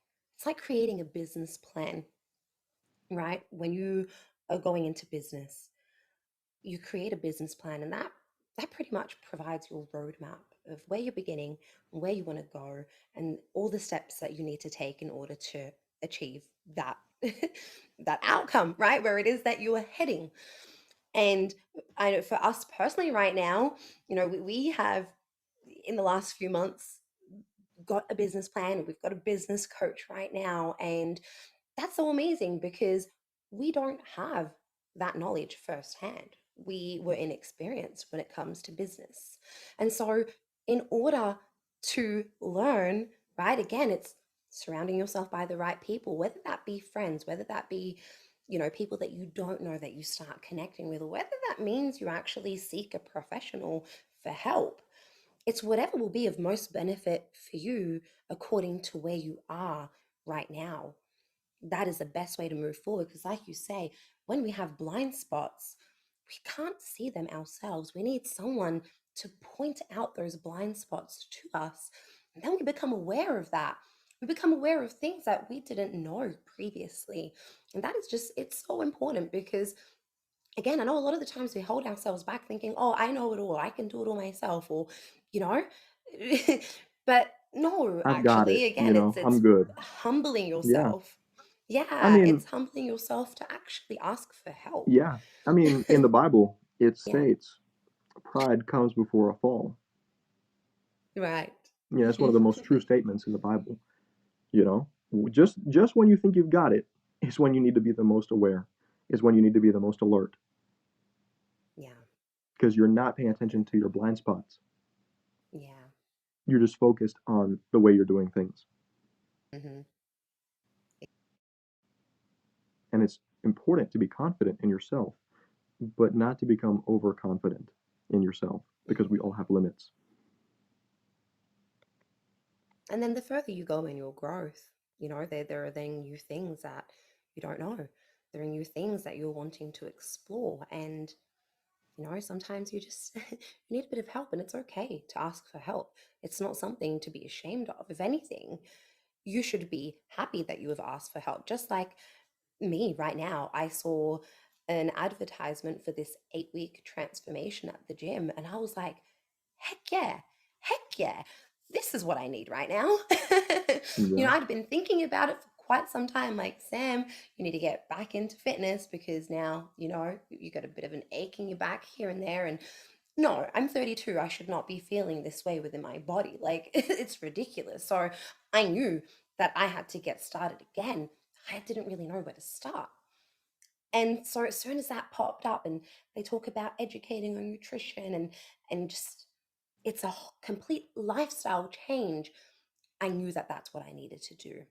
S2: creating a business plan, right? When you are going into business, you create a business plan, and that pretty much provides your roadmap of where you're beginning, where you want to go, and all the steps that you need to take in order to achieve that that outcome, right? Where it is that you are heading. And I know for us personally right now, we have in the last few months got a business plan. We've got a business coach right now. And that's so amazing because we don't have that knowledge firsthand. We were inexperienced when it comes to business. And so, in order to learn, right, again, it's surrounding yourself by the right people, whether that be friends, whether that be people that you don't know that you start connecting with, or whether that means you actually seek a professional for help. It's whatever will be of most benefit for you according to where you are right now. That is the best way to move forward because, like you say, when we have blind spots, we can't see them ourselves. We need someone to point out those blind spots to us. And then we become aware of that. We become aware of things that we didn't know previously. And that is just, it's so important because again, I know a lot of the times we hold ourselves back thinking, oh, I know it all, I can do it all myself, or, you know, but no,
S1: I've got it,
S2: actually, again, it's
S1: I'm
S2: it's
S1: good.
S2: humbling
S1: Yeah.
S2: yourself.
S1: I
S2: Yeah,
S1: mean,
S2: it's humbling yourself to actually ask for help.
S1: yeah. I mean, in the Bible, it
S2: Yeah,
S1: states pride comes before a fall.
S2: right.
S1: Yeah, it's one of the most true statements in the Bible. You know, just when you think you've got it is when you need to be the most aware, is when you need to be the most alert
S2: Yeah,
S1: because you're not paying attention to your blind spots.
S2: yeah.
S1: You're just focused on the way you're doing things.
S2: Hmm.
S1: And it's important to be confident in yourself, but not to become overconfident in yourself because we
S2: Hmm.
S1: all have limits.
S2: And then the further you go in your growth, there are then new things that you don't know. There are new things that you're wanting to explore, and sometimes you just you need a bit of help, and it's okay to ask for help. It's not something to be ashamed of. If anything, you should be happy that you have asked for help. Just like me right now, I saw an advertisement for this 8-week transformation at the gym, and I was like, heck yeah, heck yeah. This is what I need right now.
S1: Yeah.
S2: I'd been thinking about it for quite some time. Like, Sam, you need to get back into fitness because now, you got a bit of an ache in your back here and there. And no, I'm 32. I should not be feeling this way within my body. Like, it's ridiculous. So I knew that I had to get started again. I didn't really know where to start. And so as soon as that popped up and they talk about educating on nutrition and just it's a complete lifestyle change, I knew that that's what I needed to do.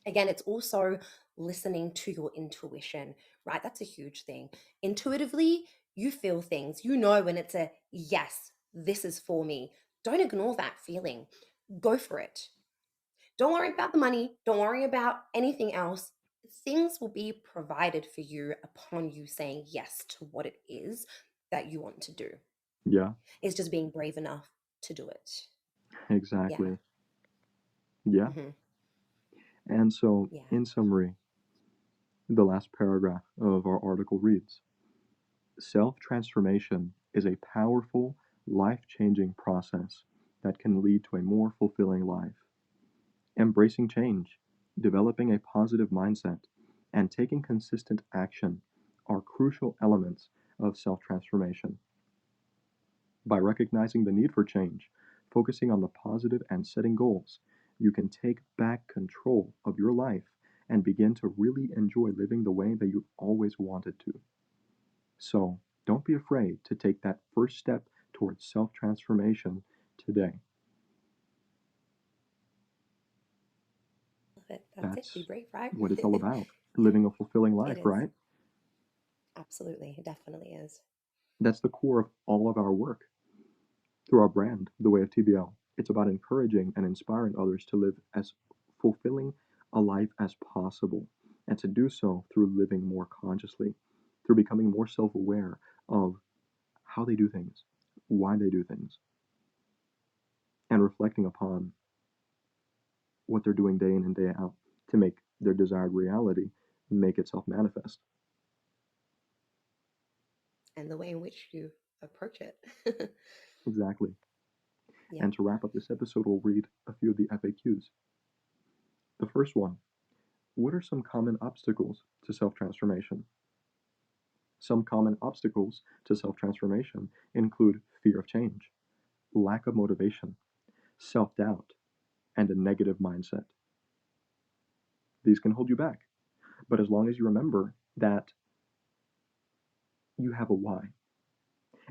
S2: Again, it's also listening to your intuition, right? That's a huge thing. Intuitively, you feel things. You know when it's a yes, this is for me. Don't ignore that feeling. Go for it. Don't worry about the money. Don't worry about anything else. Things will be provided for you upon you saying yes to what it is that you want to do.
S1: Yeah,
S2: It's just being brave enough to do it. Yeah.
S1: exactly. Yeah.
S2: Hmm.
S1: And so,
S2: Yeah.
S1: in summary, the last paragraph of our article reads: self transformation is a powerful, life changing process that can lead to a more fulfilling life. Embracing change, developing a positive mindset, and taking consistent action are crucial elements of self transformation. By recognizing the need for change, focusing on the positive, and setting goals, you can take back control of your life and begin to really enjoy living the way that you've always wanted to. So, don't be afraid to take that first step towards self transformation today.
S2: That's it. Be
S1: That's
S2: brave, right?
S1: what it's all about,
S2: Yeah,
S1: living a fulfilling
S2: it
S1: life,
S2: is.
S1: right?
S2: Absolutely. It definitely is.
S1: That's the core of all of our work. Through our brand, The Way of TBL, it's about encouraging and inspiring others to live as fulfilling a life as possible, and to do so through living more consciously, through becoming more self aware of how they do things, why they do things, and reflecting upon what they're doing day in and day out to make their desired reality make itself manifest.
S2: And the way in which you approach it.
S1: Exactly.
S2: Yeah.
S1: And to wrap up this episode, we'll read a few of the FAQs. The first one: what are some common obstacles to self transformation? Some common obstacles to self transformation include fear of change, lack of motivation, self doubt, and a negative mindset. These can hold you back, but as long as you remember that you have a why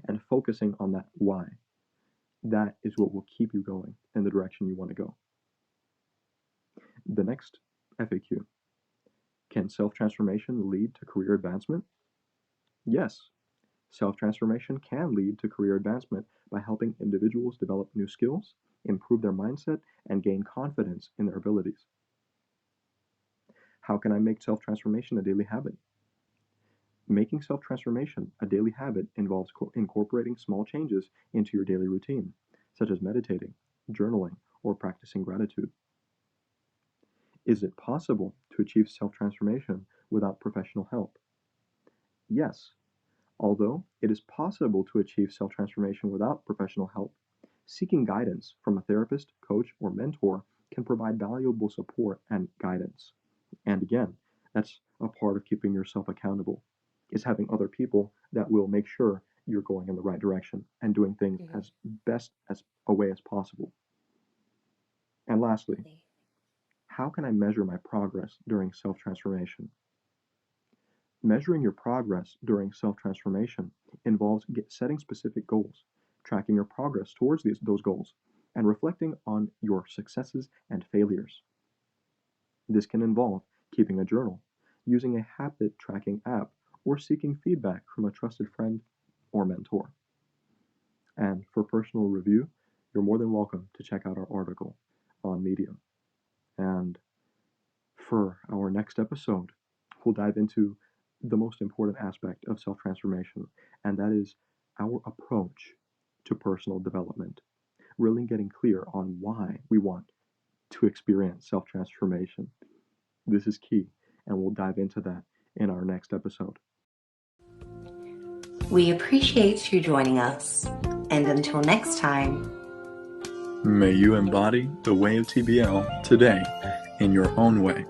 S1: and focusing on that why, that is what will keep you going in the direction you want to go. The next FAQ: can self transformation lead to career advancement? Yes, self transformation can lead to career advancement by helping individuals develop new skills, improve their mindset, and gain confidence in their abilities. How can I make self transformation a daily habit? Making self transformation a daily habit involves incorporating small changes into your daily routine, such as meditating, journaling, or practicing gratitude. Is it possible to achieve self transformation without professional help? Yes, although it is possible to achieve self transformation without professional help, seeking guidance from a therapist, coach, or mentor can provide valuable support and guidance. And again, that's a part of keeping yourself accountable, is having other people that will make sure you're going in the right direction and doing things
S2: Hmm.
S1: as best as a way as possible. And lastly,
S2: Definitely.
S1: how can I measure my progress during self transformation? Measuring your progress during self transformation involves setting specific goals, tracking your progress towards those goals, and reflecting on your successes and failures. This can involve keeping a journal, using a habit tracking app, or seeking feedback from a trusted friend or mentor. And for personal review, you're more than welcome to check out our article on Medium. And for our next episode, we'll dive into the most important aspect of self transformation, and that is our approach to personal development. Really getting clear on why we want to experience self transformation. This is key, and we'll dive into that in our next episode.
S2: We appreciate you joining us. And until next time,
S1: May you embody the way of TBL today in your own way.